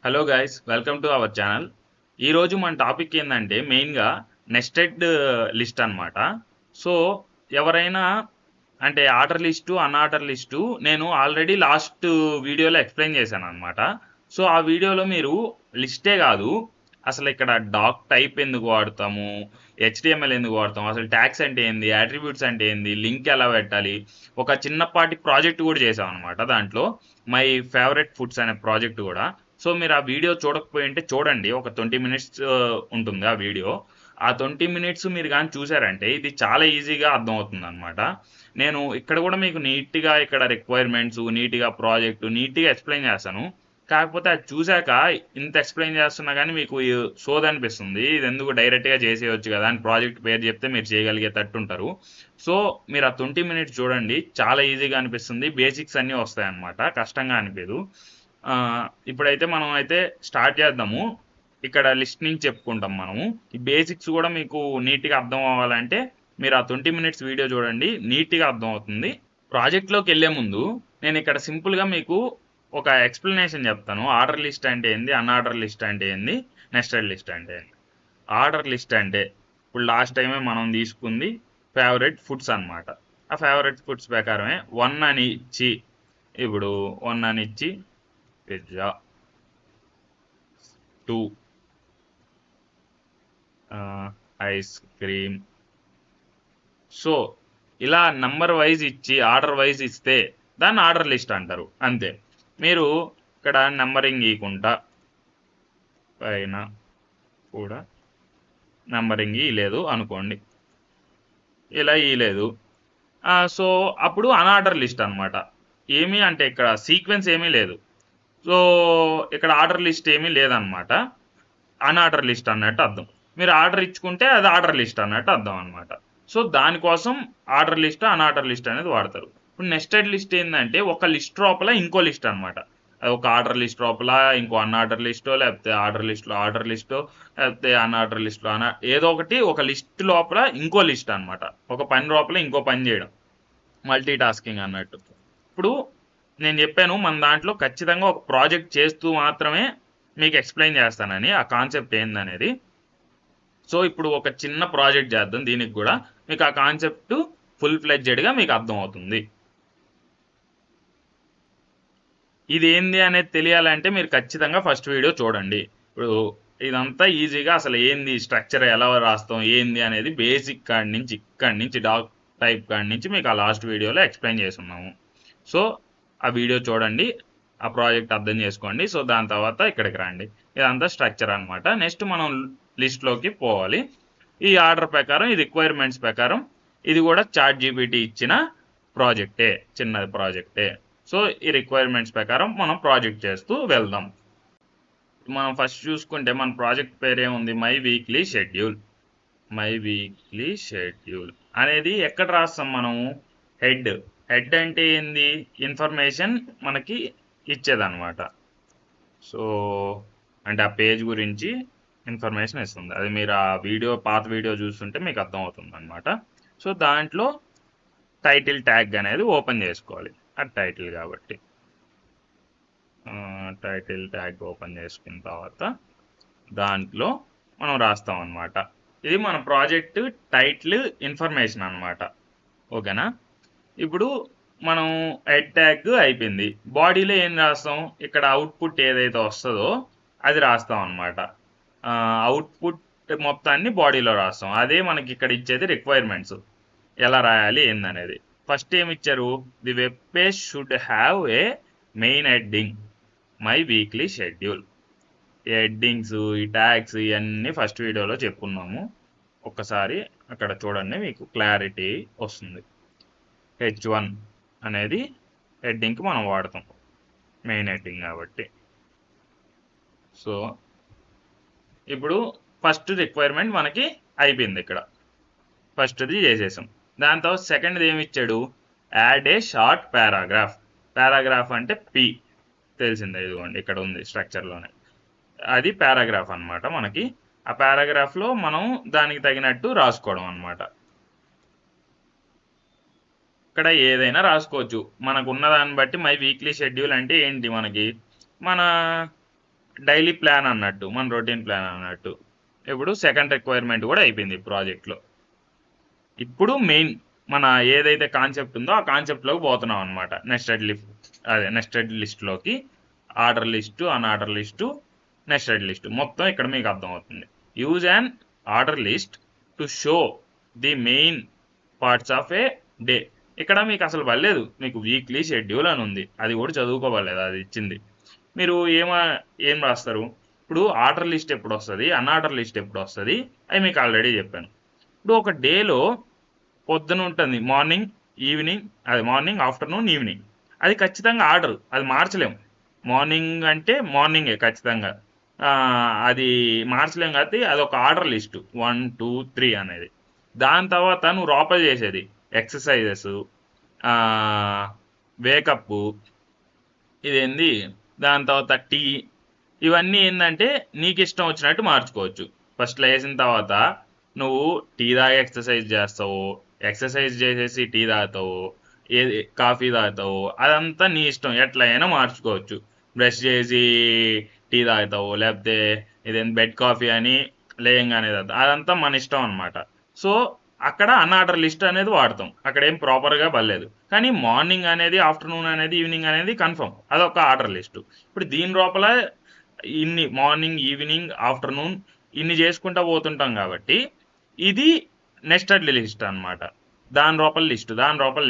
Hello guys, welcome to our channel. ఈరోజు మన topic ఏంటంటే మెయిన్గా నెస్టెడ్ లిస్ట్ అన్నమాట. సో ఎవరైనా అంటే ఆర్డర్ లిస్టు అన్ఆర్డర్ లిస్టు నేను ఆల్రెడీ లాస్ట్ వీడియోలో ఎక్స్ప్లెయిన్ చేశాను అనమాట. సో ఆ వీడియోలో మీరు లిస్టే కాదు, అసలు ఇక్కడ డాక్ టైప్ ఎందుకు వాడతాము, హెచ్డిఎంఎల్ ఎందుకు వాడతాము, అసలు ట్యాగ్స్ అంటే ఏంది, అట్రిబ్యూట్స్ అంటే ఏంది, లింక్ ఎలా పెట్టాలి, ఒక చిన్నపాటి ప్రాజెక్ట్ కూడా చేసాం అనమాట. దాంట్లో మై ఫేవరెట్ ఫుడ్స్ అనే ప్రాజెక్ట్ కూడా. సో మీరు ఆ వీడియో చూడకపోయి ఉంటే చూడండి, ఒక 20 మినిట్స్ ఉంటుంది ఆ వీడియో. ఆ 20 మినిట్స్ మీరు కానీ చూసారంటే ఇది చాలా ఈజీగా అర్థమవుతుంది అనమాట. నేను ఇక్కడ కూడా మీకు నీట్గా ఇక్కడ రిక్వైర్మెంట్స్, నీట్గా ప్రాజెక్టు నీట్గా ఎక్స్ప్లెయిన్ చేస్తాను. కాకపోతే అది చూశాక ఇంత ఎక్స్ప్లెయిన్ చేస్తున్నా కానీ మీకు సోది అనిపిస్తుంది, ఇది ఎందుకు డైరెక్ట్గా చేసేయచ్చు కదా అని ప్రాజెక్ట్ పేరు చెప్తే మీరు చేయగలిగేటట్టు ఉంటారు. సో మీరు ఆ 20 మినిట్స్ చూడండి, చాలా ఈజీగా అనిపిస్తుంది, బేసిక్స్ అన్నీ వస్తాయి అన్నమాట, కష్టంగా అనిపించదు. ఇప్పుడైతే మనం అయితే స్టార్ట్ చేద్దాము. ఇక్కడ లిస్ట్ నుంచి చెప్పుకుంటాం మనము. ఈ బేసిక్స్ కూడా మీకు నీట్గా అర్థం అవ్వాలంటే మీరు ఆ 20 మినిట్స్ వీడియో చూడండి, నీట్గా అర్థం అవుతుంది. ప్రాజెక్ట్లోకి వెళ్ళే ముందు నేను ఇక్కడ సింపుల్గా మీకు ఒక ఎక్స్ప్లెనేషన్ చెప్తాను. ఆర్డర్ లిస్ట్ అంటే ఏంది, అన్ఆర్డర్ లిస్ట్ అంటే ఏంది, నెస్టెడ్ లిస్ట్ అంటే ఏంది. ఆర్డర్ లిస్ట్ అంటే ఇప్పుడు లాస్ట్ టైమే మనం తీసుకుంది ఫేవరెట్ ఫుడ్స్ అన్నమాట. ఆ ఫేవరెట్ ఫుడ్స్ ప్రకారమే 1 అని ఇచ్చి, ఇప్పుడు 1 అని ఇచ్చి పిజ్జా, 2 ఐస్ క్రీమ్. సో ఇలా నంబర్ వైజ్ ఇచ్చి ఆర్డర్ వైజ్ ఇస్తే దాన్ని ఆర్డర్ లిస్ట్ అంటారు, అంతే. మీరు ఇక్కడ నెంబరింగ్ ఇవ్వకుండా పైన కూడా నెంబరింగ్ ఇవ్వలేదు అనుకోండి, ఇలా ఇవ్వలేదు. సో అప్పుడు అన్ఆర్డర్ లిస్ట్ అనమాట. ఏమీ అంటే ఇక్కడ సీక్వెన్స్ ఏమీ లేదు. సో ఇక్కడ ఆర్డర్ లిస్ట్ ఏమీ లేదనమాట, అన్ఆర్డర్ లిస్ట్ అన్నట్టు అర్థం. మీరు ఆర్డర్ ఇచ్చుకుంటే అది ఆర్డర్ లిస్ట్ అన్నట్టు అర్థం అనమాట. సో దానికోసం ఆర్డర్ లిస్ట్ అన్ఆర్డర్ లిస్ట్ అనేది వాడతారు. ఇప్పుడు నెస్టెడ్ లిస్ట్ ఏంటంటే ఒక లిస్ట్ లోపల ఇంకో లిస్ట్ అనమాట. అది ఒక ఆర్డర్ లిస్ట్ లోపల ఇంకో అన్ఆర్డర్ లిస్టో, లేకపోతే ఆర్డర్ లిస్టో, లేకపోతే అన్ఆర్డర్ లిస్టో ఏదో ఒకటి ఒక లిస్ట్ లోపల ఇంకో లిస్ట్ అనమాట. ఒక పని లోపల ఇంకో పని చేయడం, మల్టీ టాస్కింగ్ అన్నట్టు. ఇప్పుడు నేను చెప్పాను మన దాంట్లో ఖచ్చితంగా ఒక ప్రాజెక్ట్ చేస్తూ మాత్రమే మీకు ఎక్స్ప్లెయిన్ చేస్తానని, ఆ కాన్సెప్ట్ ఏందనేది. సో ఇప్పుడు ఒక చిన్న ప్రాజెక్ట్ చేద్దాం, దీనికి కూడా మీకు ఆ కాన్సెప్ట్ ఫుల్ ఫ్లెడ్జెడ్గా మీకు అర్థం అవుతుంది. ఇది ఏంది అనేది తెలియాలంటే మీరు ఖచ్చితంగా ఫస్ట్ వీడియో చూడండి. ఇప్పుడు ఇదంతా ఈజీగా అసలు ఏంది స్ట్రక్చర్ ఎలా రాస్తాం ఏంది అనేది బేసిక్ కాడి నుంచి ఇక్కడి నుంచి డాక్ టైప్ కాడి నుంచి మీకు ఆ లాస్ట్ వీడియోలో ఎక్స్ప్లెయిన్ చేస్తున్నాము. సో ఆ వీడియో చూడండి, ఆ ప్రాజెక్ట్ అర్థం చేసుకోండి. సో దాని తర్వాత ఇక్కడికి రండి. ఇదంతా స్ట్రక్చర్ అనమాట. నెక్స్ట్ మనం లిస్ట్లోకి పోవాలి. ఈ ఆర్డర్ ప్రకారం, ఈ రిక్వైర్మెంట్స్ ప్రకారం ఇది కూడా చాట్ జీపీటీ ఇచ్చిన ప్రాజెక్టే, చిన్నది ప్రాజెక్టే. సో ఈ రిక్వైర్మెంట్స్ ప్రకారం మనం ప్రాజెక్ట్ చేస్తూ వెళ్దాం. మనం ఫస్ట్ చూసుకుంటే మన ప్రాజెక్ట్ పేరేముంది, my weekly schedule. My weekly schedule అనేది ఎక్కడ రాస్తాం మనం, హెడ్. హెడ్ అంటే ఏంది, ఇన్ఫర్మేషన్ మనకి ఇచ్చేదన్నమాట. సో అంటే ఆ పేజ్ గురించి ఇన్ఫర్మేషన్ ఇస్తుంది. అది మీరు ఆ వీడియో, పాత వీడియో చూస్తుంటే మీకు అర్థమవుతుంది అనమాట. సో దాంట్లో టైటిల్ ట్యాగ్ అనేది ఓపెన్ చేసుకోవాలి, అది టైటిల్ కాబట్టి టైటిల్ ట్యాగ్ ఓపెన్ చేసుకున్న తర్వాత దాంట్లో మనం రాస్తాం అనమాట. ఇది మన ప్రాజెక్ట్ టైటిల్ ఇన్ఫర్మేషన్ అనమాట, ఓకేనా. ఇప్పుడు మనం హెడ్ ట్యాగ్ అయిపోయింది. బాడీలో ఏం రాస్తాం, ఇక్కడ అవుట్పుట్ ఏదైతే వస్తుందో అది రాస్తాం అనమాట. అవుట్పుట్ మొత్తాన్ని బాడీలో రాస్తాం. అదే మనకి ఇక్కడ ఇచ్చేది రిక్వైర్మెంట్స్, ఎలా రాయాలి ఏందనేది. ఫస్ట్ ఏమి ఇచ్చారు, the web page should have a main heading my weekly schedule. ఈ హెడ్డింగ్స్, ఈ ట్యాగ్స్ ఇవన్నీ ఫస్ట్ వీడియోలో చెప్పుకున్నాము. ఒక్కసారి అక్కడ చూడండి, మీకు క్లారిటీ వస్తుంది. H1 అనేది హెడ్డింగ్కి మనం వాడతాం, మెయిన్ హెడ్డింగ్ కాబట్టి. సో ఇప్పుడు ఫస్ట్ రిక్వైర్మెంట్ మనకి అయిపోయింది, ఇక్కడ ఫస్ట్ది చేసేసాం. దాని తర్వాత సెకండ్ది ఏమి ఇచ్చాడు, యాడ్ ఏ షార్ట్ పారాగ్రాఫ్. పారాగ్రాఫ్ అంటే పి, తెలిసిందే, ఇదిగోండి ఇక్కడ ఉంది స్ట్రక్చర్లోనే, అది పారాగ్రాఫ్ అనమాట మనకి. ఆ పారాగ్రాఫ్లో మనం దానికి తగినట్టు రాసుకోవడం అనమాట. ఇక్కడ ఏదైనా రాసుకోవచ్చు మనకు ఉన్న దాన్ని బట్టి. మై వీక్లీ షెడ్యూల్ అంటే ఏంటి, మనకి మన డైలీ ప్లాన్ అన్నట్టు, మన రొటీన్ ప్లాన్ అన్నట్టు. ఇప్పుడు సెకండ్ రిక్వైర్మెంట్ కూడా అయిపోయింది ప్రాజెక్ట్లో. ఇప్పుడు మెయిన్ మన ఏదైతే కాన్సెప్ట్ ఉందో ఆ కాన్సెప్ట్లోకి పోతున్నాం అనమాట. నెస్టెడ్ లిస్ట్లోకి order list, unordered list, nested list మొత్తం ఇక్కడ మీకు అర్థమవుతుంది. Use and order list to show the main parts of a day. ఇక్కడ మీకు అసలు పర్లేదు, మీకు వీక్లీ షెడ్యూల్ అని ఉంది, అది కూడా చదువుకోవలేదు, అది ఇచ్చింది. మీరు ఏం రాస్తారు? ఇప్పుడు ఆర్డర్ లిస్ట్ ఎప్పుడు వస్తుంది, అన్ఆర్డర్ లిస్ట్ ఎప్పుడు వస్తుంది, అవి మీకు ఆల్రెడీ చెప్పాను. ఇప్పుడు ఒక డేలో పొద్దున ఉంటుంది, మార్నింగ్ ఈవినింగ్, అది మార్నింగ్ ఆఫ్టర్నూన్ ఈవినింగ్, అది ఖచ్చితంగా ఆర్డర్, అది మార్చలేము. మార్నింగ్ అంటే మార్నింగే ఖచ్చితంగా, అది మార్చలేం కాబట్టి అది ఒక ఆర్డర్ లిస్టు 1 2 3 అనేది. దాని తర్వాత నువ్వు లోపల చేసేది ఎక్సర్సైజెస్, వేకప్, ఇదేంది, దాని తర్వాత టీ, ఇవన్నీ ఏంటంటే నీకు ఇష్టం వచ్చినట్టు మార్చుకోవచ్చు. ఫస్ట్ లేచిన తర్వాత నువ్వు టీ తాగి ఎక్సర్సైజ్ చేస్తావు, ఎక్సర్సైజ్ చేసేసి టీ తాగుతావు, ఏది కాఫీ తాగుతావు, అదంతా నీ ఇష్టం, ఎట్లా అయినా మార్చుకోవచ్చు. బ్రష్ చేసి టీ తాగుతావు, లేకపోతే ఇదేం బెడ్ కాఫీ అని లేయంగానే అదంతా మన ఇష్టం అనమాట. సో అక్కడ అన్ఆర్డర్ లిస్ట్ అనేది వాడతాం, అక్కడ ఏం ప్రాపర్గా పర్లేదు. కానీ మార్నింగ్ అనేది, ఆఫ్టర్నూన్ అనేది, ఈవినింగ్ అనేది కన్ఫర్మ్, అదొక ఆర్డర్ లిస్టు. ఇప్పుడు దీని లోపల ఇన్ని మార్నింగ్, ఈవినింగ్, ఆఫ్టర్నూన్ ఇన్ని చేసుకుంటూ పోతుంటాం కాబట్టి ఇది నెస్టెడ్ లిస్ట్ అనమాట. దాని లోపల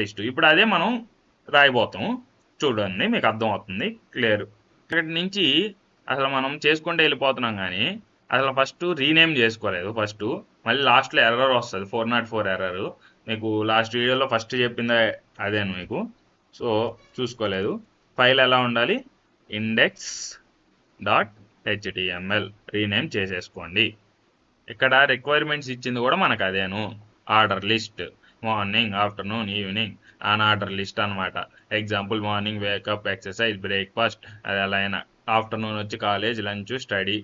లిస్టు ఇప్పుడు అదే మనం రాయిపోతాము. చూడండి, మీకు అర్థమవుతుంది క్లియర్. ఇక్కడి నుంచి అసలు మనం చేసుకుంటూ వెళ్ళిపోతున్నాం, కానీ అసలు ఫస్ట్ రీనేమ్ చేసుకోలేదు. ఫస్ట్ మళ్ళీ లాస్ట్లో ఎర్రర్ వస్తుంది, 404 ఎర్రర్. మీకు లాస్ట్ వీడియోలో ఫస్ట్ చెప్పిందే అదేను మీకు. సో చూసుకోలేదు. ఫైల్ ఎలా ఉండాలి, index.html రీనేమ్ చేసేసుకోండి. ఇక్కడ రిక్వైర్మెంట్స్ ఇచ్చింది కూడా మనకు అదేను, order list, morning, afternoon, evening, order list అనమాట. Example morning wake up, exercise, breakfast, అది ఎలా అయినా. ఆఫ్టర్నూన్ వచ్చి కాలేజ్, లంచ్, స్టడీ.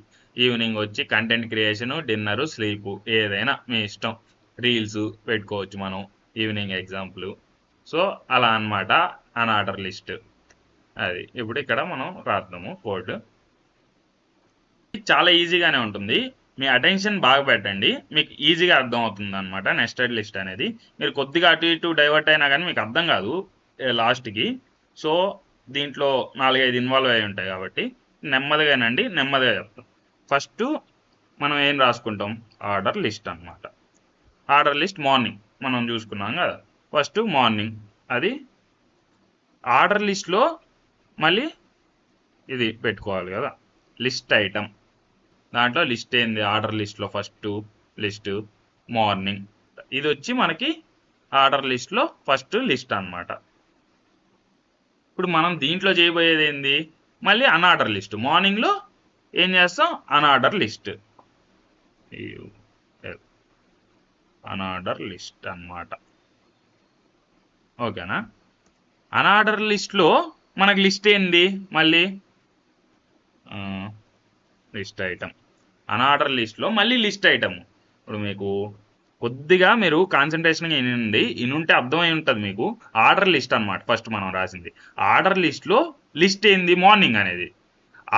ఈవినింగ్ వచ్చి కంటెంట్ క్రియేషను, డిన్నరు, స్లీపు, ఏదైనా మీ ఇష్టం. రీల్స్ పెట్టుకోవచ్చు మనం ఈవినింగ్ ఎగ్జాంపుల్. సో అలా అనమాట అన్ఆర్డర్ లిస్ట్. అది ఇప్పుడు ఇక్కడ మనం రాద్దాము కోడ్. చాలా ఈజీగానే ఉంటుంది, మీ అటెన్షన్ బాగా పెట్టండి, మీకు ఈజీగా అర్థం అవుతుంది అనమాట. నెస్టెడ్ లిస్ట్ అనేది మీరు కొద్దిగా అటు ఇటు డైవర్ట్ అయినా కానీ మీకు అర్థం కాదు లాస్ట్కి. సో దీంట్లో 4-5 ఇన్వాల్వ్ అయి ఉంటాయి కాబట్టి నెమ్మదిగానండి, నెమ్మదిగా చెప్తాం. ఫస్ట్ మనం ఏం రాసుకుంటాం, ఆర్డర్ లిస్ట్ అనమాట. ఆర్డర్ లిస్ట్ మార్నింగ్ మనం చూసుకున్నాం కదా. ఫస్ట్ మార్నింగ్, అది ఆర్డర్ లిస్ట్లో మళ్ళీ ఇది పెట్టుకోవాలి కదా, లిస్ట్ ఐటమ్. దాంట్లో లిస్ట్ ఏంది, ఆర్డర్ లిస్ట్లో ఫస్ట్ లిస్ట్ మార్నింగ్, ఇది వచ్చి మనకి ఆర్డర్ లిస్ట్లో ఫస్ట్ లిస్ట్ అనమాట. ఇప్పుడు మనం దీంట్లో చేయబోయేది ఏంది, మళ్ళీ అన్ఆర్డర్ లిస్ట్. మార్నింగ్లో ఏం చేస్తాం, అన్ఆర్డర్ లిస్ట్, అన్ఆర్డర్ లిస్ట్ అనమాట. ఓకేనా. అన్ఆర్డర్ లిస్ట్లో మనకి లిస్ట్ ఏంది, మళ్ళీ లిస్ట్ ఐటమ్. అన్ఆర్డర్ లిస్ట్లో మళ్ళీ లిస్ట్ ఐటమ్. ఇప్పుడు మీకు కొద్దిగా మీరు కాన్సన్ట్రేషన్గా ఇనుంటే అర్థమై ఉంటుంది మీకు. ఆర్డర్ లిస్ట్ అనమాట ఫస్ట్ మనం రాసింది. ఆర్డర్ లిస్ట్లో లిస్ట్ ఏంది, మార్నింగ్ అనేది.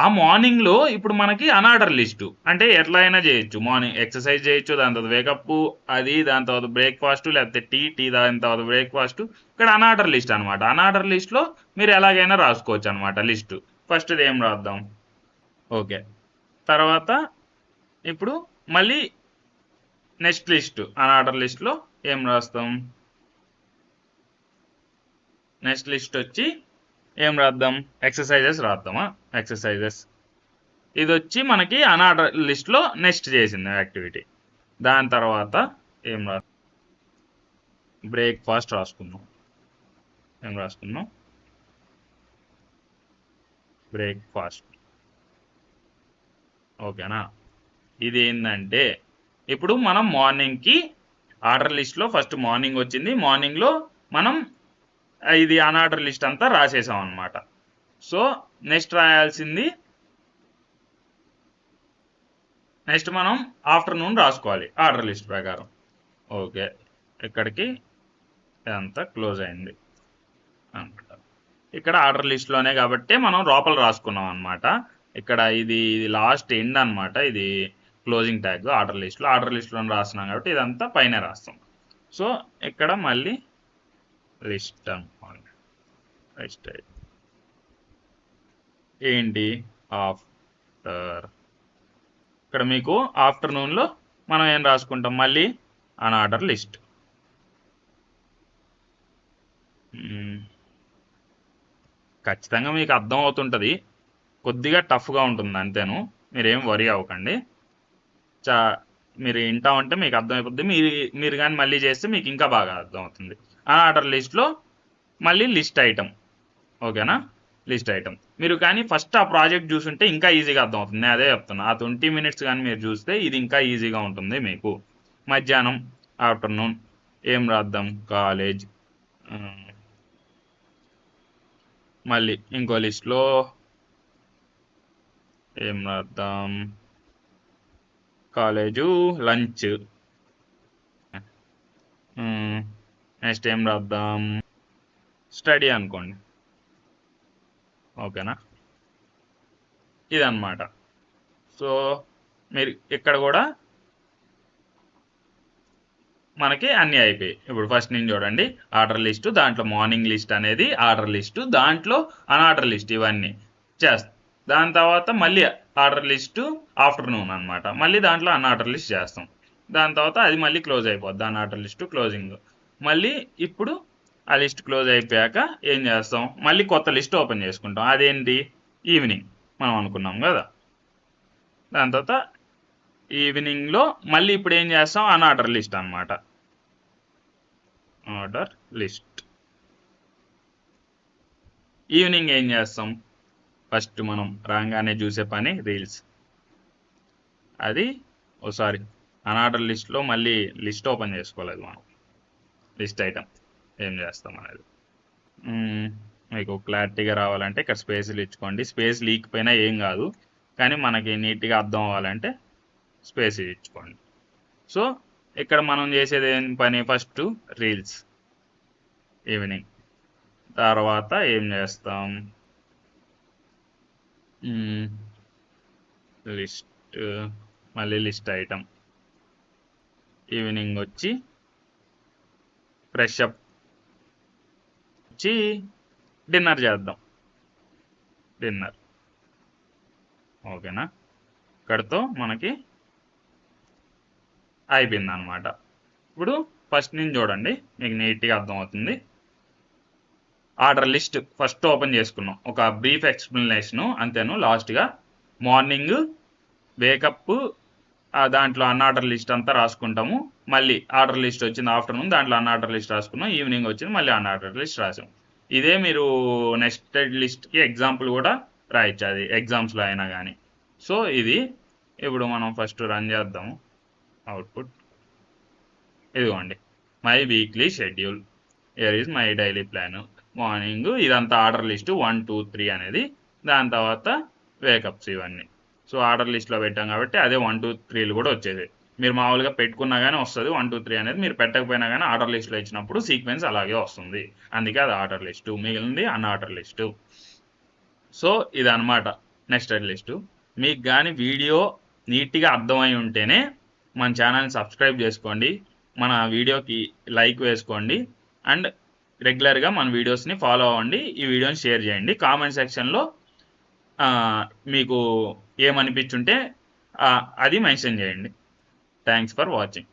ఆ మార్నింగ్లో ఇప్పుడు మనకి అన్ఆర్డర్ లిస్టు అంటే ఎట్లా అయినా చేయొచ్చు. మార్నింగ్ ఎక్సర్సైజ్ చేయొచ్చు, దాని తర్వాత వేకప్, అది దాని తర్వాత బ్రేక్ఫాస్ట్, లేకపోతే టీ దాని తర్వాత బ్రేక్ఫాస్ట్. ఇక్కడ అన్ఆర్డర్ లిస్ట్ అనమాట. అన్ఆర్డర్ లిస్ట్లో మీరు ఎలాగైనా రాసుకోవచ్చు అనమాట లిస్టు. ఫస్ట్ ఏం రాద్దాం, ఓకే. తర్వాత ఇప్పుడు మళ్ళీ నెక్స్ట్ లిస్ట్, అన్ఆర్డర్ లిస్ట్లో ఏం రాస్తాం, నెక్స్ట్ లిస్ట్ వచ్చి ఏం రాద్దాం, ఎక్సర్సైజెస్ రాద్దామా. ఎక్సర్సైజెస్ ఇది వచ్చి మనకి అన్ఆర్డర్ లిస్ట్లో నెక్స్ట్ చేసింది యాక్టివిటీ. దాని తర్వాత ఏం బ్రేక్ఫాస్ట్ రాసుకుందాం. ఏం రాసుకుందాం, బ్రేక్ఫాస్ట్. ఓకేనా. ఇది ఏంటంటే ఇప్పుడు మనం మార్నింగ్కి ఆర్డర్ లిస్ట్లో ఫస్ట్ మార్నింగ్ వచ్చింది, మార్నింగ్లో మనం ఇది అన్ఆర్డర్ లిస్ట్ అంతా రాసేసాం అనమాట. సో నెక్స్ట్ రాయాల్సింది, నెక్స్ట్ మనం ఆఫ్టర్నూన్ రాసుకోవాలి ఆర్డర్ లిస్ట్ ప్రకారం. ఓకే, ఇక్కడికి ఇదంతా క్లోజ్ అయింది అనమాట. ఇక్కడ ఆర్డర్ లిస్ట్లోనే కాబట్టి మనం లోపల రాసుకున్నాం అనమాట. ఇక్కడ ఇది లాస్ట్ ఎండ్ అన్నమాట. ఇది క్లోజింగ్ ట్యాగ్ ఆర్డర్ లిస్ట్లో రాస్తున్నాం కాబట్టి ఇదంతా పైన రాస్తాం. సో ఇక్కడ మళ్ళీ లిస్ట్ అనుకోండి. లిస్ట్ ఏంటి ఆఫ్టర్, ఇక్కడ మీకు ఆఫ్టర్నూన్లో మనం ఏం రాసుకుంటాం, మళ్ళీ అన్ఆర్డర్ లిస్ట్. ఖచ్చితంగా మీకు అర్థం అవుతుంటుంది, కొద్దిగా టఫ్గా ఉంటుంది అంతేను, మీరేం వరీ అవ్వకండి. మీరు వింటా ఉంటే మీకు అర్థమైపోద్ది. మీరు కానీ మళ్ళీ చేస్తే మీకు ఇంకా బాగా అర్థమవుతుంది. అన్ఆర్డర్ లిస్ట్లో మళ్ళీ లిస్ట్ ఐటమ్, ఓకేనా, లిస్ట్ ఐటమ్. మీరు కానీ ఫస్ట్ ఆ ప్రాజెక్ట్ చూసుంటే ఇంకా ఈజీగా అర్థమవుతుంది. నేను అదే చెప్తున్నా, ఆ 20 minutes కానీ మీరు చూస్తే ఇది ఇంకా ఈజీగా ఉంటుంది మీకు. మధ్యాహ్నం ఆఫ్టర్నూన్ ఏం రాద్దాం, కాలేజ్. మళ్ళీ ఇంకో లిస్ట్లో ఏం రాద్దాం, కాలేజు, లంచ్. నెక్స్ట్ ఏం రాద్దాం, స్టడీ అనుకోండి, ఓకేనా. ఇదన్నమాట. సో మీరు ఇక్కడ కూడా మనకి అన్నీ అయిపోయాయి. ఇప్పుడు ఫస్ట్ నుంచి చూడండి, ఆర్డర్ లిస్టు, దాంట్లో మార్నింగ్ లిస్ట్ అనేది ఆర్డర్ లిస్టు, దాంట్లో అన్ఆర్డర్ లిస్ట్, ఇవన్నీ చేస్తాం. దాని తర్వాత మళ్ళీ ఆర్డర్ లిస్టు ఆఫ్టర్నూన్ అనమాట, మళ్ళీ దాంట్లో అన్ఆర్డర్ లిస్ట్ చేస్తాం. దాని తర్వాత అది మళ్ళీ క్లోజ్ అయిపోద్ది, అన్ఆర్డర్ లిస్టు క్లోజింగ్. మళ్ళీ ఇప్పుడు ఆ లిస్ట్ క్లోజ్ అయిపోయాక ఏం చేస్తాం, మళ్ళీ కొత్త లిస్ట్ ఓపెన్ చేసుకుంటాం. అదేంటి, ఈవినింగ్ మనం అనుకున్నాం కదా. దాని తర్వాత ఈవినింగ్లో మళ్ళీ ఇప్పుడు ఏం చేస్తాం, అన్ఆర్డర్ లిస్ట్ అనమాట, ఆర్డర్ లిస్ట్. ఈవినింగ్ ఏం చేస్తాం, ఫస్ట్ మనం రాగానే చూసే పని రీల్స్. అది ఓసారి అన్ఆర్డర్ లిస్ట్లో మళ్ళీ లిస్ట్ ఓపెన్ చేసుకోలేదు మనం, లిస్ట్ ఐటమ్ ఏం చేస్తాం అనేది. మీకు క్లారిటీగా రావాలంటే ఇక్కడ స్పేస్లు ఇచ్చుకోండి. స్పేస్ లీక్ ఏం కాదు, కానీ మనకి నీట్గా అర్థం అవ్వాలంటే స్పేస్ ఇచ్చుకోండి. సో ఇక్కడ మనం చేసేది ఏం పని, ఫస్ట్ రీల్స్ ఈవినింగ్. తర్వాత ఏం చేస్తాం, లిస్ట్, మళ్ళీ లిస్ట్ ఐటమ్. ఈవినింగ్ వచ్చి ఫ్రెష్ అప్ వచ్చి డిన్నర్ చేద్దాం, డిన్నర్, ఓకేనా. ఇక్కడితో మనకి అయిపోయింది అనమాట. ఇప్పుడు ఫస్ట్ నుంచి చూడండి, మీకు నీట్గా అర్థమవుతుంది. ఆర్డర్ లిస్ట్ ఫస్ట్ ఓపెన్ చేసుకున్నాం, ఒక బ్రీఫ్ ఎక్స్ప్లెనేషను అంతేను. లాస్ట్గా మార్నింగ్ వేకప్, దాంట్లో అన్ఆర్డర్ లిస్ట్ అంతా రాసుకుంటాము. మళ్ళీ ఆర్డర్ లిస్ట్ వచ్చింది ఆఫ్టర్నూన్, దాంట్లో అన్ఆర్డర్ లిస్ట్ రాసుకున్నాం. ఈవినింగ్ వచ్చింది, మళ్ళీ అన్ఆర్డర్ లిస్ట్ రాసాం. ఇదే మీరు నెక్స్టెడ్ లిస్ట్కి ఎగ్జాంపుల్ కూడా రాయొచ్చు, అది ఎగ్జామ్స్లో అయినా కానీ. సో ఇది ఇప్పుడు మనం ఫస్ట్ రన్ చేద్దాము. అవుట్పుట్ ఇదిగోండి, my weekly schedule, here is my daily plan. Morning ఇదంతా ఆర్డర్ లిస్టు 1, 2, 3 అనేది. దాని తర్వాత వేకప్స్ ఇవన్నీ. సో ఆర్డర్ లిస్ట్లో పెట్టాం కాబట్టి అదే 1, 2, 3లు కూడా వచ్చేది. మీరు మామూలుగా పెట్టుకున్నా కానీ వస్తుంది 1, 2, 3 అనేది. మీరు పెట్టకపోయినా కానీ ఆర్డర్ లిస్ట్లో ఇచ్చినప్పుడు సీక్వెన్స్ అలాగే వస్తుంది, అందుకే అది ఆర్డర్ లిస్టు. మిగిలింది అన్ఆర్డర్ లిస్టు. సో ఇదన్నమాట నెక్స్టెడ్ లిస్టు. మీకు కానీ వీడియో నీట్గా అర్థమై ఉంటేనే మన ఛానల్ని సబ్స్క్రైబ్ చేసుకోండి, మన వీడియోకి లైక్ వేసుకోండి, అండ్ రెగ్యులర్గా మన వీడియోస్ని ఫాలో అవ్వండి. ఈ వీడియోని షేర్ చేయండి. కామెంట్ సెక్షన్లో మీకు ఏమనిపించుంటే అది మెన్షన్ చేయండి. Thanks for watching.